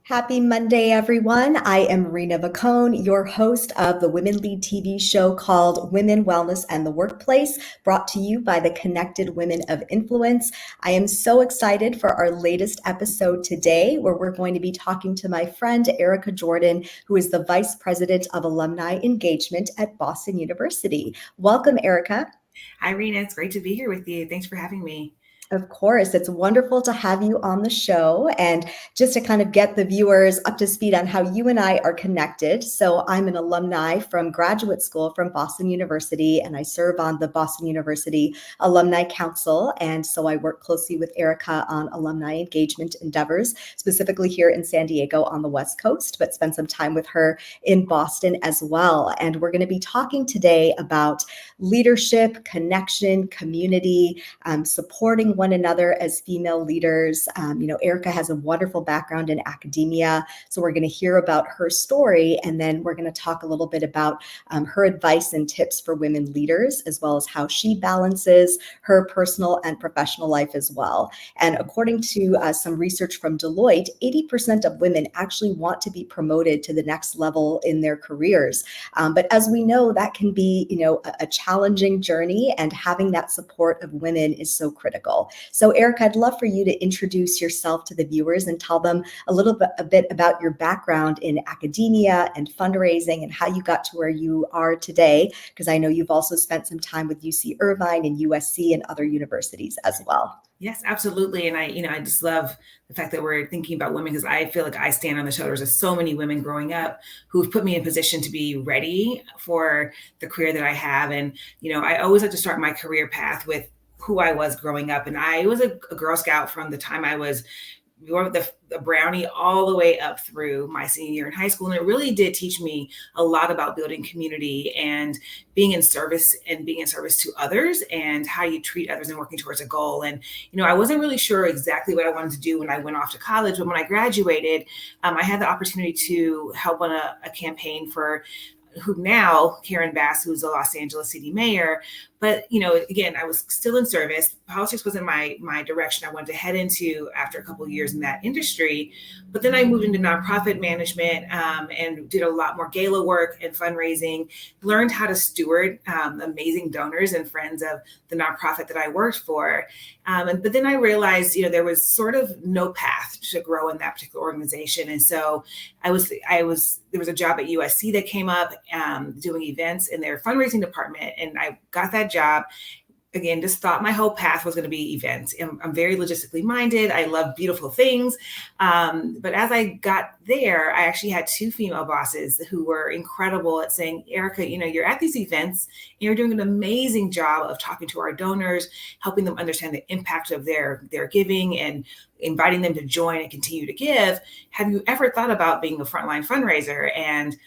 Happy Monday, everyone. I am Rena Bacone, your host of the Women Lead TV show called Women, Wellness, and the Workplace, brought to you by the Connected Women of Influence. I am so excited for our latest episode today, where we're going to be talking to my friend, Erica Jordan, who is the Vice President of Alumni Engagement at Boston University. Welcome, Erica. Hi, Rena. It's great to be here with you. Thanks for having me. Of course, it's wonderful to have you on the show and just to kind of get the viewers up to speed on how you and I are connected. So, I'm an alumni from graduate school from Boston University, and I serve on the Boston University Alumni Council. And so, I work closely with Erica on alumni engagement endeavors, specifically here in San Diego on the West Coast, but spend some time with her in Boston as well. And we're going to be talking today about leadership, connection, community, supporting one another as female leaders. Erica has a wonderful background in academia, so we're going to hear about her story, and then we're going to talk a little bit about her advice and tips for women leaders, as well as how she balances her personal and professional life as well. And according to some research from Deloitte, 80% of women actually want to be promoted to the next level in their careers. But as we know, that can be, a challenging journey, and having that support of women is so critical. So, Erica, I'd love for you to introduce yourself to the viewers and tell them a bit about your background in academia and fundraising and how you got to where you are today, because I know you've also spent some time with UC Irvine and USC and other universities as well. Yes, absolutely. And I just love the fact that we're thinking about women, because I feel like I stand on the shoulders of so many women growing up who've put me in position to be ready for the career that I have. And, I always like to start my career path with who I was growing up. And I was a Girl Scout from the time I was the brownie all the way up through my senior year in high school. And it really did teach me a lot about building community and being in service to others, and how you treat others and working towards a goal. And, I wasn't really sure exactly what I wanted to do when I went off to college, but when I graduated, I had the opportunity to help on a campaign for who now Karen Bass, who's the Los Angeles city mayor. But, again, I was still in service. Politics wasn't my direction I wanted to head into after a couple of years in that industry. But then I moved into nonprofit management, and did a lot more gala work and fundraising, learned how to steward amazing donors and friends of the nonprofit that I worked for. But then I realized, there was sort of no path to grow in that particular organization. And so there was a job at USC that came up, doing events in their fundraising department. And I got that job. Again, just thought my whole path was going to be events. I'm very logistically minded. I love beautiful things. But as I got there, I actually had two female bosses who were incredible at saying, Erica, you're at these events and you're doing an amazing job of talking to our donors, helping them understand the impact of their giving and inviting them to join and continue to give. Have you ever thought about being a frontline fundraiser? And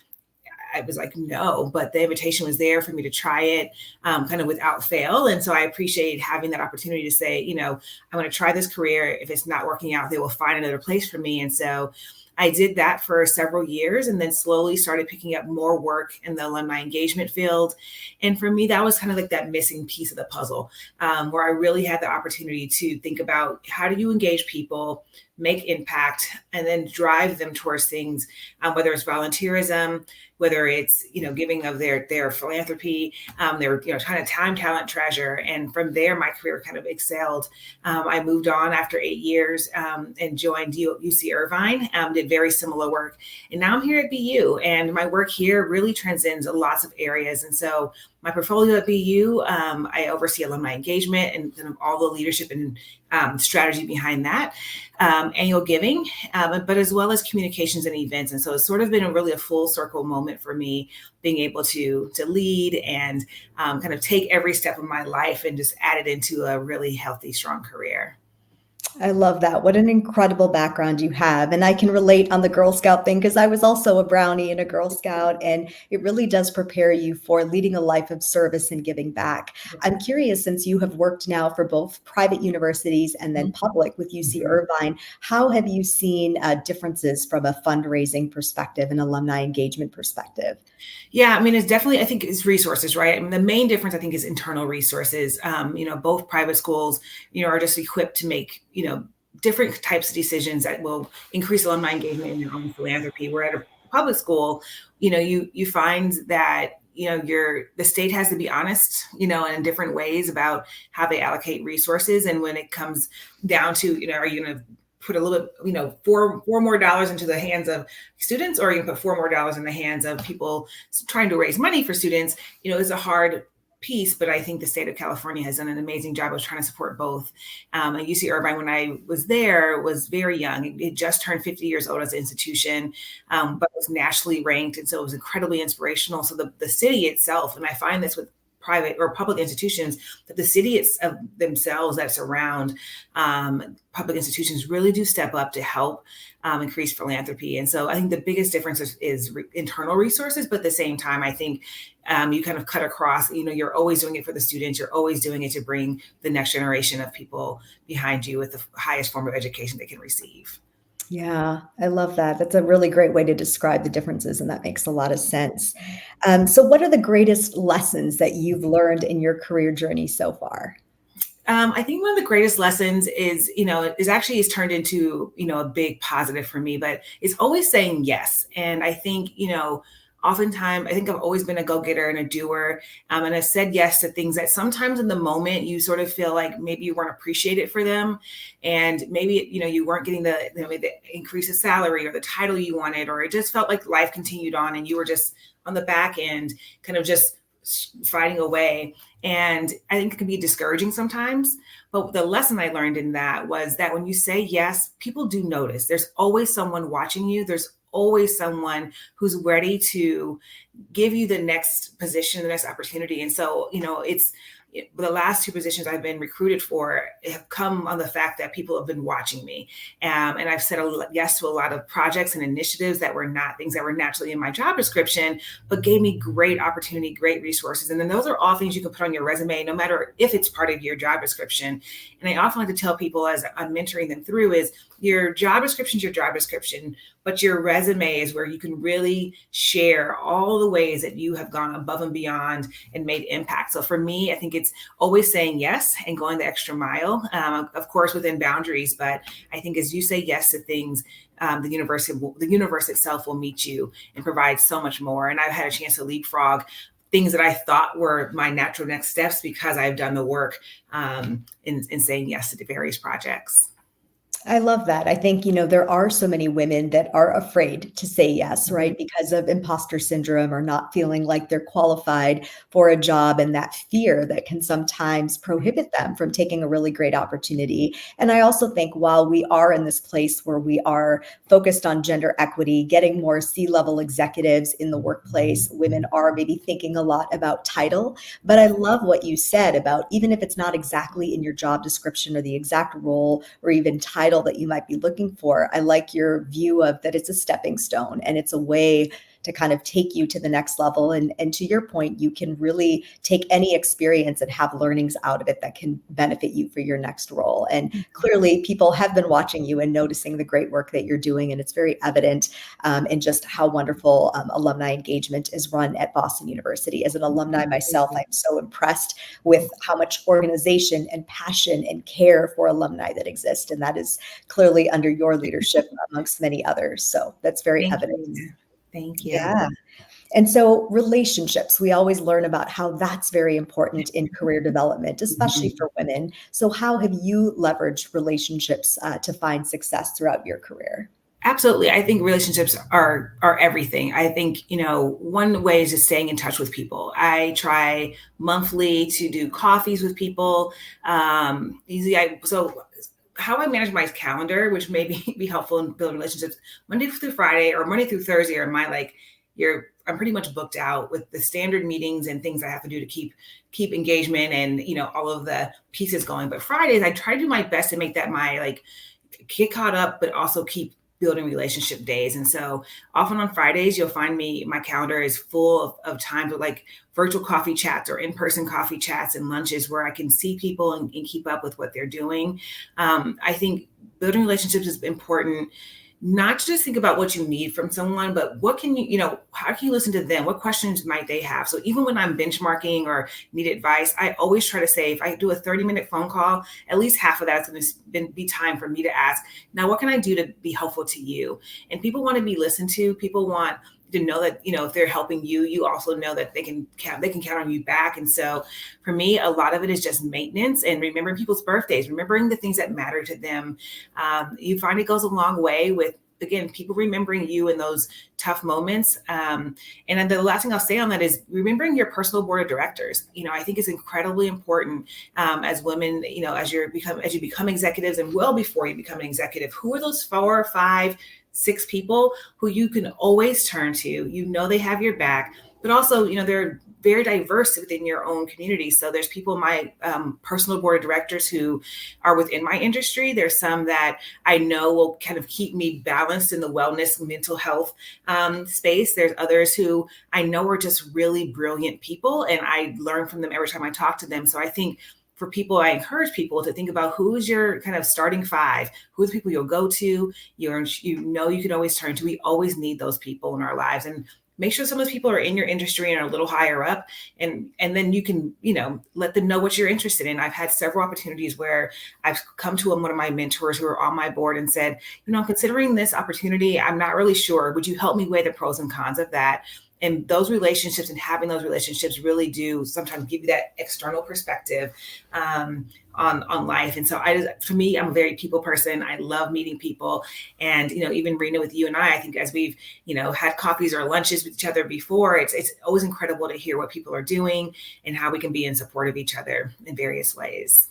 I was like, no, but the invitation was there for me to try it, kind of without fail. And so I appreciate having that opportunity to say, I'm going to try this career. If it's not working out, they will find another place for me. And so I did that for several years, and then slowly started picking up more work in the alumni engagement field. And for me, that was kind of like that missing piece of the puzzle, where I really had the opportunity to think about how do you engage people, make impact, and then drive them towards things, whether it's volunteerism, whether it's, giving of their philanthropy, their, kind of time, talent, treasure. And from there, my career kind of excelled. I moved on after 8 years, and joined UC Irvine, did very similar work. And now I'm here at BU, and my work here really transcends lots of areas. And so my portfolio at BU, I oversee alumni engagement and kind of all the leadership and strategy behind that, annual giving, but as well as communications and events. And so it's sort of been a full circle moment for me, being able to lead and kind of take every step of my life and just add it into a really healthy, strong career. I love that. What an incredible background you have. And I can relate on the Girl Scout thing, because I was also a brownie and a Girl Scout, and it really does prepare you for leading a life of service and giving back. I'm curious, since you have worked now for both private universities and then public with UC Irvine, how have you seen differences from a fundraising perspective and alumni engagement perspective? Yeah, it's definitely, I think it's resources, right? The main difference, I think, is internal resources. Both private schools, are just equipped to make, different types of decisions that will increase alumni engagement in your own philanthropy. We're at a public school, you find that the state has to be honest, in different ways about how they allocate resources. And when it comes down to, are you going to put a little bit, four more dollars into the hands of students, or you can put four more dollars in the hands of people trying to raise money for students, is a hard piece, but I think the state of California has done an amazing job of trying to support both. And UC Irvine, when I was there, was very young. It just turned 50 years old as an institution, but was nationally ranked. And so it was incredibly inspirational. So the city itself, and I find this with private or public institutions, that the city themselves that surround public institutions really do step up to help increase philanthropy. And so I think the biggest difference is internal resources, but at the same time, I think you kind of cut across, you're always doing it for the students. You're always doing it to bring the next generation of people behind you with the highest form of education they can receive. Yeah, I love that. That's a really great way to describe the differences, and that makes a lot of sense. So what are the greatest lessons that you've learned in your career journey so far? I think one of the greatest lessons is turned into, a big positive for me, but it's always saying yes. And I think, oftentimes, I think I've always been a go-getter and a doer. And I've said yes to things that sometimes in the moment you sort of feel like maybe you weren't appreciated for them. And maybe, you weren't getting the increase of salary or the title you wanted, or it just felt like life continued on and you were just on the back end, kind of just fighting away. And I think it can be discouraging sometimes. But the lesson I learned in that was that when you say yes, people do notice. There's always someone watching you. There's always someone who's ready to give you the next position, the next opportunity. And so, the last two positions I've been recruited for have come on the fact that people have been watching me. And I've said yes to a lot of projects and initiatives that were not things that were naturally in my job description, but gave me great opportunity, great resources. And then those are all things you can put on your resume, no matter if it's part of your job description. And I often like to tell people as I'm mentoring them through is your job description is your job description, but your resume is where you can really share all the ways that you have gone above and beyond and made impact. So for me, I think it's always saying yes and going the extra mile, of course, within boundaries. But I think as you say yes to things, the universe itself will meet you and provide so much more. And I've had a chance to leapfrog things that I thought were my natural next steps because I've done the work in saying yes to the various projects. I love that. I think, there are so many women that are afraid to say yes, right? Because of imposter syndrome or not feeling like they're qualified for a job, and that fear that can sometimes prohibit them from taking a really great opportunity. And I also think while we are in this place where we are focused on gender equity, getting more C-level executives in the workplace, women are maybe thinking a lot about title. But I love what you said about even if it's not exactly in your job description or the exact role or even title that you might be looking for. I like your view of that it's a stepping stone and it's a way to kind of take you to the next level. And to your point, you can really take any experience and have learnings out of it that can benefit you for your next role. And clearly people have been watching you and noticing the great work that you're doing. And it's very evident in just how wonderful alumni engagement is run at Boston University. As an alumni myself, I'm so impressed with how much organization and passion and care for alumni that exist. And that is clearly under your leadership amongst many others. So that's very evident. Thank you. Yeah. And so relationships, we always learn about how that's very important in career development, especially for women. So how have you leveraged relationships to find success throughout your career? Absolutely. I think relationships are everything. I think, one way is just staying in touch with people. I try monthly to do coffees with people. So how I manage my calendar, which may be helpful in building relationships, Monday through Friday or Monday through Thursday are I'm pretty much booked out with the standard meetings and things I have to do to keep engagement and, all of the pieces going. But Fridays, I try to do my best to make that my get caught up, but also keep building relationship days. And so often on Fridays, you'll find my calendar is full of time for virtual coffee chats or in-person coffee chats and lunches where I can see people and keep up with what they're doing. I think building relationships is important, not to just think about what you need from someone, but what can you, how can you listen to them? What questions might they have? So even when I'm benchmarking or need advice, I always try to say, if I do a 30-minute phone call, at least half of that's going to be time for me to ask, now, what can I do to be helpful to you? And people want to be listened to. People want to know that, if they're helping you, you also know that they can count on you back. And so for me, a lot of it is just maintenance and remembering people's birthdays, remembering the things that matter to them. You find it goes a long way with, again, people remembering you in those tough moments. And then the last thing I'll say on that is remembering your personal board of directors. I think is incredibly important as women, as you become executives, and well before you become an executive, who are those 4, 5, 6 people who you can always turn to? They have your back, but also, they're very diverse within your own community. So there's people, my personal board of directors, who are within my industry. There's some that I know will kind of keep me balanced in the wellness, mental health space. There's others who I know are just really brilliant people, and I learn from them every time I talk to them. So I think for people, I encourage people to think about who's your kind of starting 5, who's the people you'll go to, you can always turn to. We always need those people in our lives, and make sure some of those people are in your industry and are a little higher up, and then you can, let them know what you're interested in. I've had several opportunities where I've come to one of my mentors who are on my board and said, considering this opportunity, I'm not really sure. Would you help me weigh the pros and cons of that? And those relationships and having those relationships really do sometimes give you that external perspective on life. And so for me, I'm a very people person. I love meeting people. And, even Rena, with you and I think as we've, had coffees or lunches with each other before, it's always incredible to hear what people are doing and how we can be in support of each other in various ways.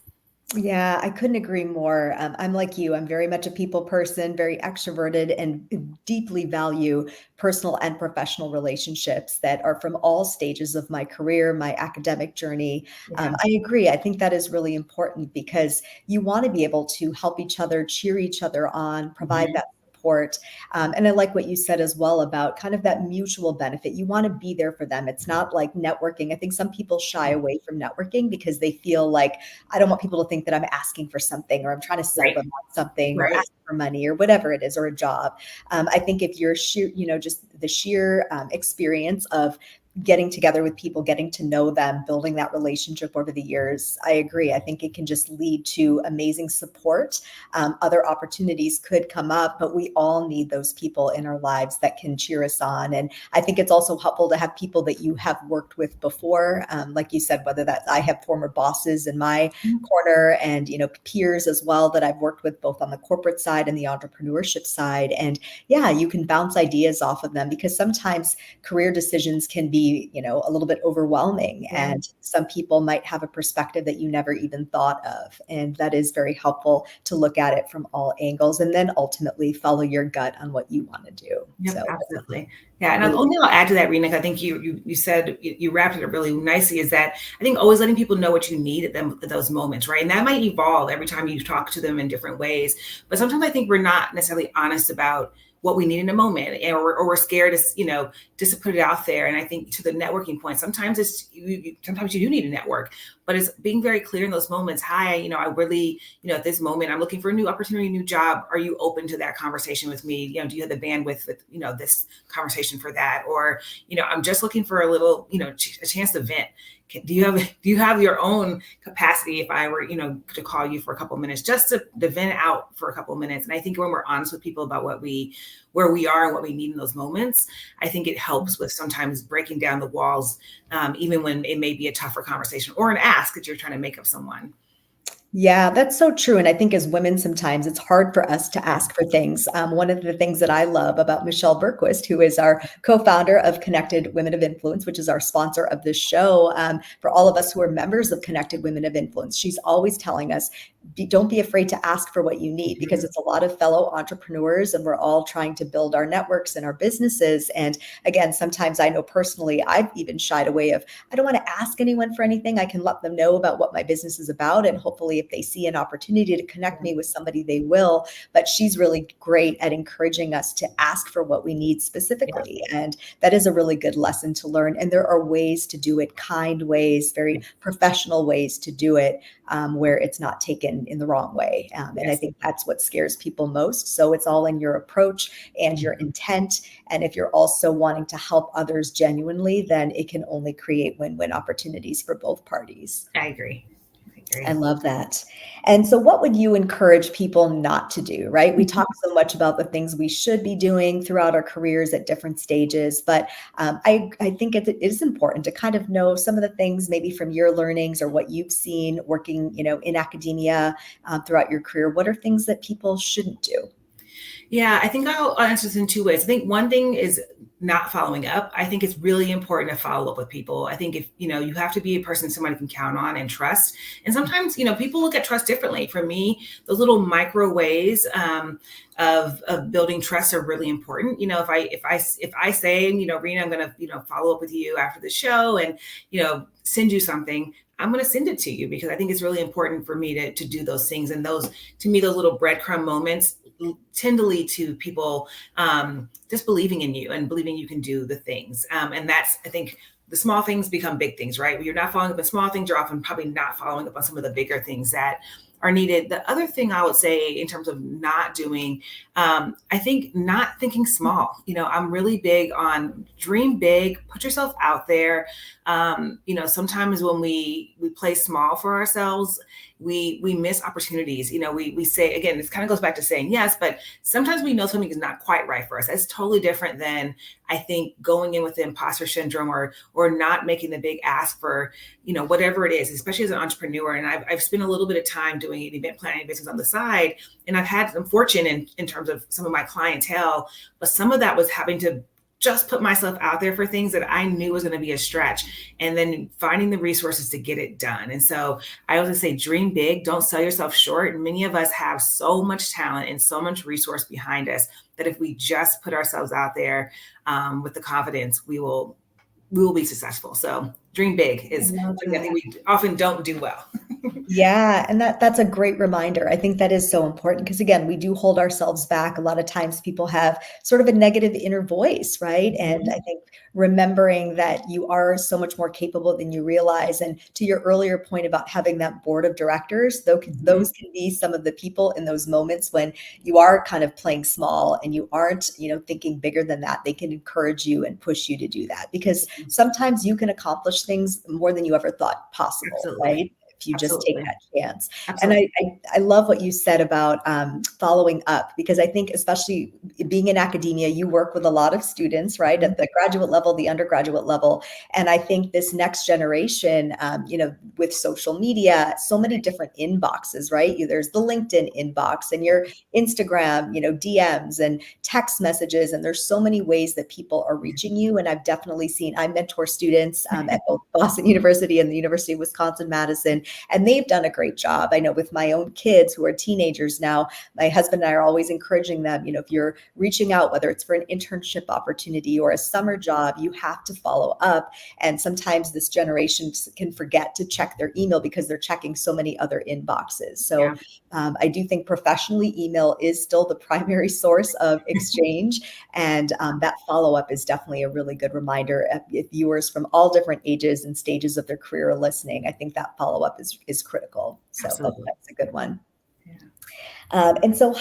Yeah, I couldn't agree more. I'm like you. I'm very much a people person, very extroverted, and deeply value personal and professional relationships that are from all stages of my career, my academic journey. Yeah. I agree. I think that is really important because you want to be able to help each other, cheer each other on, provide Mhm. that support. And I like what you said as well about kind of that mutual benefit. You want to be there for them. It's not like networking. I think some people shy away from networking because they feel like, I don't want people to think that I'm asking for something, or I'm trying to sell Right. them on something, or Right. ask for money, or whatever it is, or a job. I think if you're just the sheer experience of getting together with people, getting to know them, building that relationship over the years, I agree. I think it can just lead to amazing support. Other opportunities could come up, but we all need those people in our lives that can cheer us on. And I think it's also helpful to have people that you have worked with before. Like you said, whether that's, I have former bosses in my corner, and peers as well that I've worked with both on the corporate side and the entrepreneurship side. And yeah, you can bounce ideas off of them, because sometimes career decisions can be, a little bit overwhelming, Yeah. and some people might have a perspective that you never even thought of. And that is very helpful to look at it from all angles, and then ultimately follow your gut on what you want to do. Yep, So absolutely. Yeah, and the only thing I'll add to that, Rena, I think you said, you wrapped it up really nicely, is that I think always letting people know what you need at those moments, right? And that might evolve every time you talk to them in different ways. But sometimes I think we're not necessarily honest about what we need in a moment, or we're scared to, just to put it out there. And I think to the networking point, sometimes sometimes you do need a network, but it's being very clear in those moments. Hi, I really, at this moment, I'm looking for a new opportunity, new job. Are you open to that conversation with me? Do you have the bandwidth with, this conversation for that? Or, I'm just looking for a little, a chance to vent. Do you have your own capacity, if I were, to call you for a couple of minutes, just to vent out for a couple of minutes? And I think when we're honest with people about where we are and what we need in those moments, I think it helps with sometimes breaking down the walls, even when it may be a tougher conversation or an ask that you're trying to make of someone. Yeah, that's so true. And I think as women, sometimes it's hard for us to ask for things. One of the things that I love about Michelle Berquist, who is our co-founder of Connected Women of Influence, which is our sponsor of this show, for all of us who are members of Connected Women of Influence, she's always telling us, don't be afraid to ask for what you need, because it's a lot of fellow entrepreneurs, and we're all trying to build our networks and our businesses. And again, sometimes I know personally, I've even shied away of, I don't want to ask anyone for anything. I can let them know about what my business is about, and hopefully if they see an opportunity to connect me with somebody, they will. But she's really great at encouraging us to ask for what we need specifically. And that is a really good lesson to learn. And there are ways to do it, kind ways, very professional ways to do it, where it's not taken in the wrong way. And I think that's what scares people most. So it's all in your approach and your intent. And if you're also wanting to help others genuinely, then it can only create win-win opportunities for both parties. I agree. I love that. And so what would you encourage people not to do, right? We talk so much about the things we should be doing throughout our careers at different stages, but I think it is important to kind of know some of the things maybe from your learnings or what you've seen working, in academia throughout your career. What are things that people shouldn't do? Yeah, I think I'll answer this in two ways. I think one thing is not following up. I think it's really important to follow up with people. I think if, you have to be a person somebody can count on and trust. And sometimes, people look at trust differently. For me, those little micro ways of building trust are really important. If I say, Rena, I'm going to, follow up with you after the show and, send you something, I'm going to send it to you because I think it's really important for me to do those things. And those little breadcrumb moments tend to lead to people just believing in you and believing you can do the things. And that's, I think, the small things become big things, right? When you're not following up on small things, you're often probably not following up on some of the bigger things that are needed. The other thing I would say in terms of not doing, I think not thinking small. I'm really big on dream big, put yourself out there. Sometimes when we play small for ourselves, we miss opportunities. We say, again, this kind of goes back to saying yes, but sometimes we know something is not quite right for us. That's totally different than, I think, going in with the imposter syndrome or not making the big ask for, whatever it is, especially as an entrepreneur. And I've spent a little bit of time doing an event planning business on the side. And I've had some fortune in terms of some of my clientele, but some of that was having to just put myself out there for things that I knew was going to be a stretch and then finding the resources to get it done. And so I always say, dream big, don't sell yourself short. And many of us have so much talent and so much resource behind us that if we just put ourselves out there with the confidence, we will be successful. So dream big is something I think we often don't do well. Yeah. And that's a great reminder. I think that is so important because, again, we do hold ourselves back. A lot of times people have sort of a negative inner voice, right? And I think remembering that you are so much more capable than you realize. And to your earlier point about having that board of directors, those can be some of the people in those moments when you are kind of playing small and you aren't, thinking bigger than that. They can encourage you and push you to do that because sometimes you can accomplish things more than you ever thought possible, right? If you just take that chance. Absolutely. And I love what you said about following up, because I think especially being in academia, you work with a lot of students, right? At the graduate level, the undergraduate level. And I think this next generation, with social media, so many different inboxes, right? There's the LinkedIn inbox and your Instagram, DMs and text messages. And there's so many ways that people are reaching you. And I've definitely seen, I mentor students at both Boston University and the University of Wisconsin-Madison. And they've done a great job. I know with my own kids who are teenagers now, my husband and I are always encouraging them, if you're reaching out, whether it's for an internship opportunity or a summer job, you have to follow up. And sometimes this generation can forget to check their email because they're checking so many other inboxes. So I do think professionally, email is still the primary source of exchange. And that follow-up is definitely a really good reminder. If viewers from all different ages and stages of their career are listening, I think that follow-up is critical. So that's a good one. And so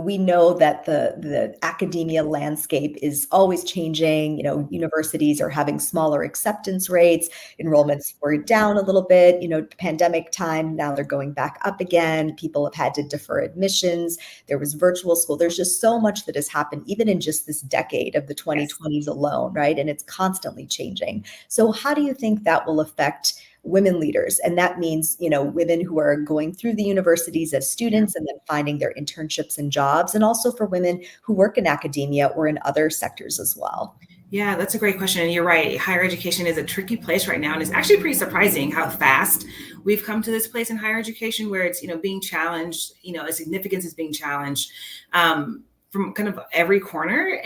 we know that the academia landscape is always changing. Universities are having smaller acceptance rates. Enrollments were down a little bit, pandemic time. Now they're going back up again. People have had to defer admissions. There was virtual school. There's just so much that has happened, even in just this decade of the 2020s alone, right? And it's constantly changing. So how do you think that will affect women leaders? And that means, women who are going through the universities as students and then finding their internships and jobs, and also for women who work in academia or in other sectors as well. Yeah, that's a great question. And you're right. Higher education is a tricky place right now. And it's actually pretty surprising how fast we've come to this place in higher education where it's, being challenged, its significance is being challenged. from kind of every corner.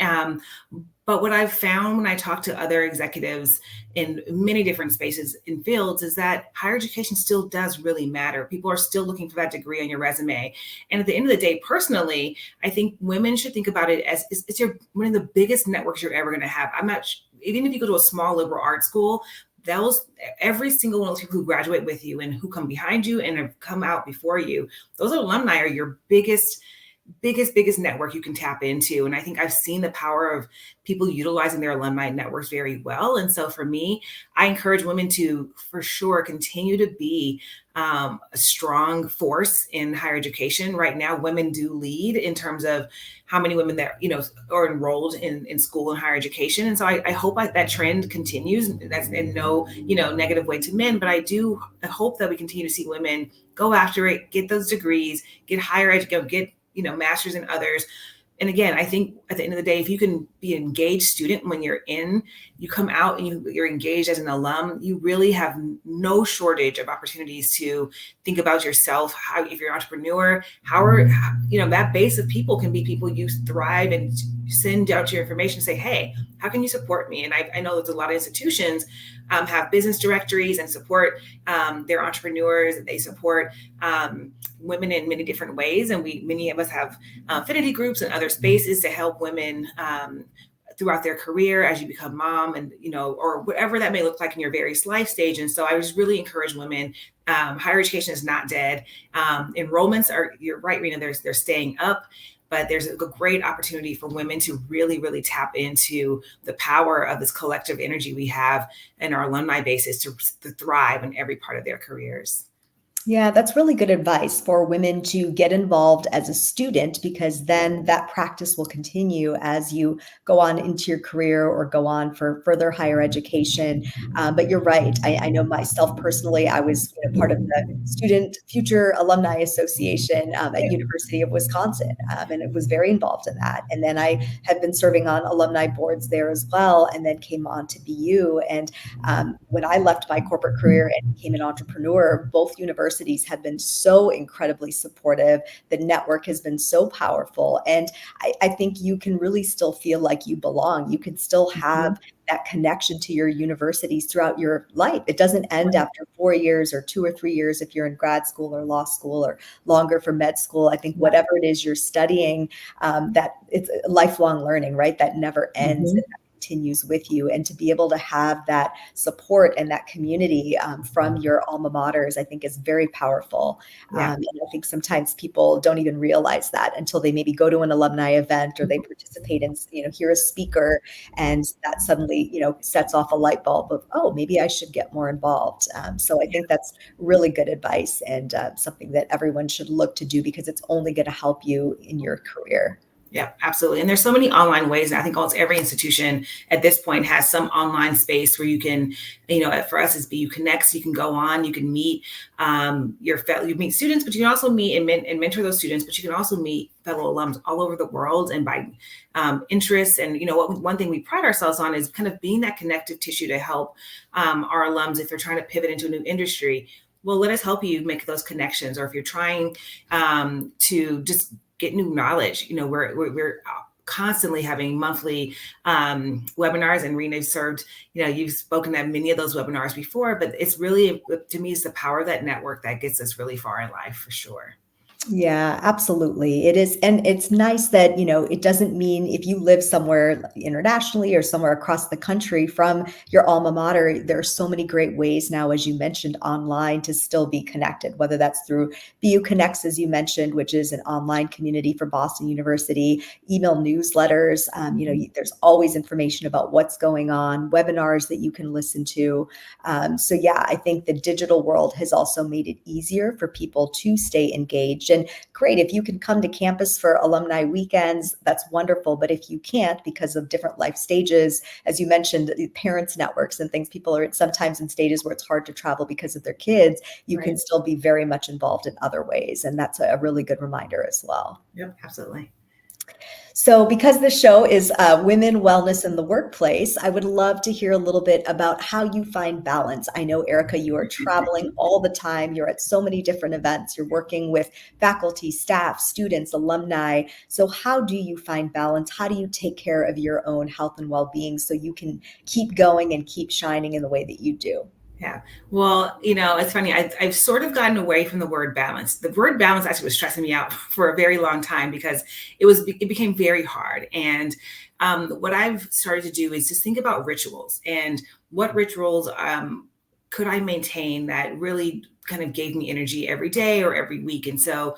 But what I've found when I talk to other executives in many different spaces and fields is that higher education still does really matter. People are still looking for that degree on your resume. And at the end of the day, personally, I think women should think about it as it's one of the biggest networks you're ever going to have. Even if you go to a small liberal arts school, every single one of those people who graduate with you and who come behind you and have come out before you, those alumni are your biggest network you can tap into. And I think I've seen the power of people utilizing their alumni networks very well. And so for me, I encourage women to, for sure, continue to be a strong force in higher education. Right now, women do lead in terms of how many women that, are enrolled in school and higher education. And so I hope that trend continues. That's in no, negative way to men, but I hope that we continue to see women go after it, get those degrees, get higher education, get masters and others. And again, I think at the end of the day, if you can be an engaged student when you come out and you're engaged as an alum, you really have no shortage of opportunities to think about yourself. If you're an entrepreneur, that base of people can be people you thrive and send out your information, say, hey, how can you support me? And I know that a lot of institutions have business directories and support their entrepreneurs. They support women in many different ways. And many of us have affinity groups and other spaces to help women throughout their career as you become mom and, or whatever that may look like in your various life stage. And so I just really encourage women. Higher education is not dead. Enrollments you're right, Rena, they're staying up. But there's a great opportunity for women to really, really tap into the power of this collective energy we have in our alumni bases to thrive in every part of their careers. Yeah, that's really good advice for women to get involved as a student, because then that practice will continue as you go on into your career or go on for further higher education. But you're right. I know myself personally, I was part of the Student Future Alumni Association at University of Wisconsin, and it was very involved in that. And then I had been serving on alumni boards there as well, and then came on to BU. And when I left my corporate career and became an entrepreneur, both universities have been so incredibly supportive. The network has been so powerful. And I think you can really still feel like you belong. You can still have that connection to your universities throughout your life. It doesn't end after 4 years or 2 or 3 years if you're in grad school or law school, or longer for med school. I think whatever it is you're studying, that it's lifelong learning, right? That never ends. Mm-hmm. Continues with you, and to be able to have that support and that community from your alma maters, I think is very powerful. And I think sometimes people don't even realize that until they maybe go to an alumni event or they participate in, hear a speaker, and that suddenly, sets off a light bulb of, oh, maybe I should get more involved. So I think that's really good advice, and something that everyone should look to do, because it's only going to help you in your career. Yeah, absolutely. And there's so many online ways. And I think almost every institution at this point has some online space where you can, for us as BU Connects, you can go on, you can meet you meet students, but you can also meet and mentor those students, but you can also meet fellow alums all over the world and by interests. And, one thing we pride ourselves on is kind of being that connective tissue to help our alums if they're trying to pivot into a new industry. Well, let us help you make those connections. Or if you're trying to just get new knowledge, we're constantly having monthly webinars, and Rena served, you've spoken at many of those webinars before, but it's really, to me, it's the power of that network that gets us really far in life, for sure. Yeah, absolutely. It is. And it's nice that, it doesn't mean if you live somewhere internationally or somewhere across the country from your alma mater, there are so many great ways now, as you mentioned, online to still be connected, whether that's through BU Connects, as you mentioned, which is an online community for Boston University, email newsletters. There's always information about what's going on, webinars that you can listen to. So yeah, I think the digital world has also made it easier for people to stay engaged. And great, if you can come to campus for alumni weekends, that's wonderful. But if you can't, because of different life stages, as you mentioned, the parents' networks and things, people are sometimes in stages where it's hard to travel because of their kids, you can still be very much involved in other ways. And that's a really good reminder as well. Yep, absolutely. So, because the show is Women Wellness in the Workplace, I would love to hear a little bit about how you find balance. I know, Erica, you are traveling all the time. You're at so many different events. You're working with faculty, staff, students, alumni. So, how do you find balance? How do you take care of your own health and well being so you can keep going and keep shining in the way that you do? Yeah. Well, it's funny. I've sort of gotten away from the word balance. The word balance actually was stressing me out for a very long time because it became very hard. And what I've started to do is just think about rituals and what rituals could I maintain that really kind of gave me energy every day or every week. And so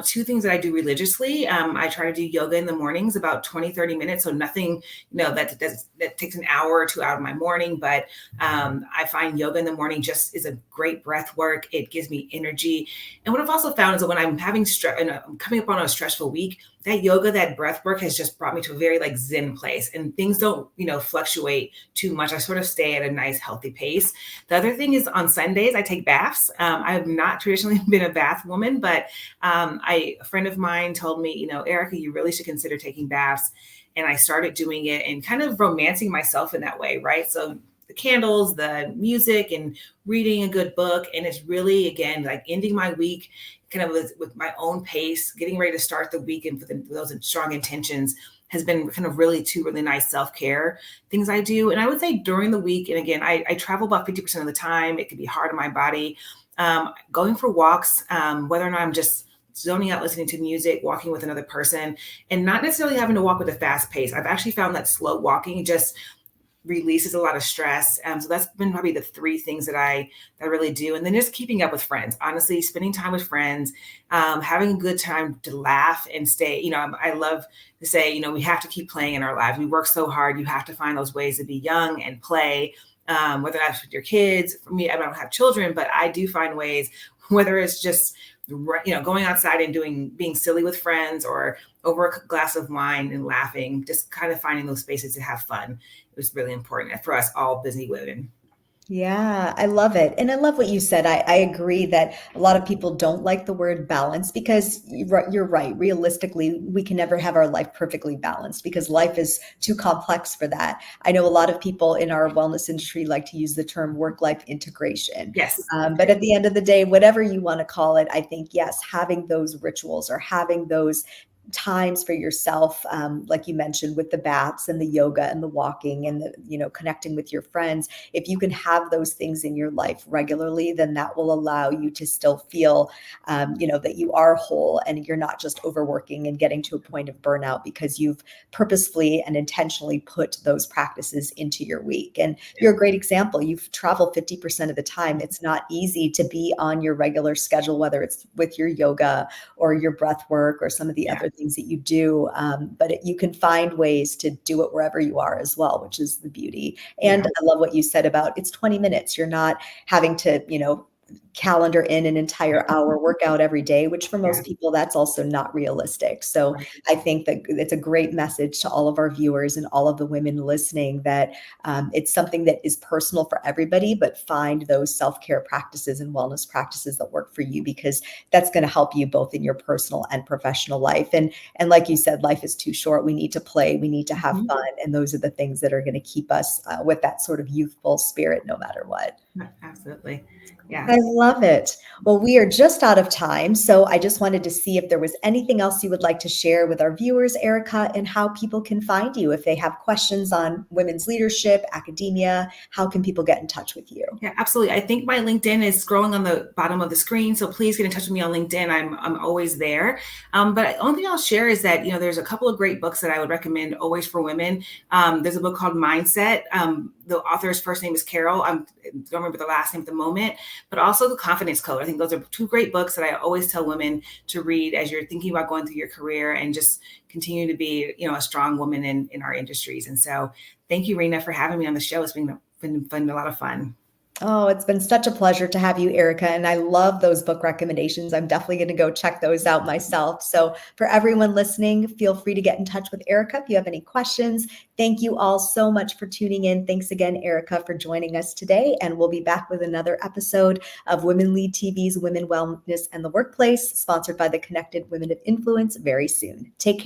two things that I do religiously, I try to do yoga in the mornings, about 20-30 minutes. So nothing, that takes an hour or two out of my morning. But I find yoga in the morning just is a great breath work. It gives me energy. And what I've also found is that when I'm having stress and I'm coming up on a stressful week, that yoga, that breath work has just brought me to a very Zen place, and things don't, fluctuate too much. I sort of stay at a nice, healthy pace. The other thing is on Sundays, I take baths. I have not traditionally been a bath woman, but a friend of mine told me, Erica, you really should consider taking baths. And I started doing it and kind of romancing myself in that way, right? So the candles, the music, and reading a good book. And it's really, again, like ending my week kind of with my own pace, getting ready to start the week and with those strong intentions has been kind of really two really nice self-care things I do. And I would say during the week, and again, I travel about 50% of the time. It can be hard on my body. Going for walks, whether or not I'm just zoning out, listening to music, walking with another person, and not necessarily having to walk with a fast pace. I've actually found that slow walking just releases a lot of stress. So that's been probably the three things that I really do. And then just keeping up with friends, honestly, spending time with friends, having a good time to laugh and stay, I love to say, we have to keep playing in our lives. We work so hard. You have to find those ways to be young and play, whether that's with your kids. For me, I don't have children, but I do find ways, whether it's just going outside and being silly with friends or over a glass of wine and laughing, just kind of finding those spaces to have fun. It was really important for us all busy women. Yeah, I love it. And I love what you said. I agree that a lot of people don't like the word balance because you're right. Realistically, we can never have our life perfectly balanced because life is too complex for that. I know a lot of people in our wellness industry like to use the term work-life integration. Yes. But at the end of the day, whatever you want to call it, I think, yes, having those rituals or having those times for yourself, like you mentioned, with the baths and the yoga and the walking and the, connecting with your friends. If you can have those things in your life regularly, then that will allow you to still feel, that you are whole and you're not just overworking and getting to a point of burnout because you've purposefully and intentionally put those practices into your week. And you're a great example. You've traveled 50% of the time. It's not easy to be on your regular schedule, whether it's with your yoga or your breath work or some of the other things that you do. But you can find ways to do it wherever you are as well, which is the beauty. And I love what you said about it's 20 minutes. You're not having to, calendar in an entire hour workout every day, which for most people, that's also not realistic. So I think that it's a great message to all of our viewers and all of the women listening that it's something that is personal for everybody, but find those self-care practices and wellness practices that work for you, because that's going to help you both in your personal and professional life. And like you said, life is too short. We need to play, we need to have fun. And those are the things that are going to keep us with that sort of youthful spirit, no matter what. Absolutely. Yeah. I love it. Well, we are just out of time. So I just wanted to see if there was anything else you would like to share with our viewers, Erica, and how people can find you. If they have questions on women's leadership, academia, how can people get in touch with you? Yeah, absolutely. I think my LinkedIn is scrolling on the bottom of the screen. So please get in touch with me on LinkedIn. I'm always there. But the only thing I'll share is that, there's a couple of great books that I would recommend always for women. There's a book called Mindset. The author's first name is Carol. I don't remember the last name at the moment, but also The Confidence Code. I think those are two great books that I always tell women to read as you're thinking about going through your career and just continue to be, a strong woman in our industries. And so thank you, Rena, for having me on the show. It's been a lot of fun. Oh, it's been such a pleasure to have you, Erica. And I love those book recommendations. I'm definitely going to go check those out myself. So for everyone listening, feel free to get in touch with Erica if you have any questions. Thank you all so much for tuning in. Thanks again, Erica, for joining us today. And we'll be back with another episode of Women Lead TV's Women Wellness and the Workplace, sponsored by the Connected Women of Influence very soon. Take care.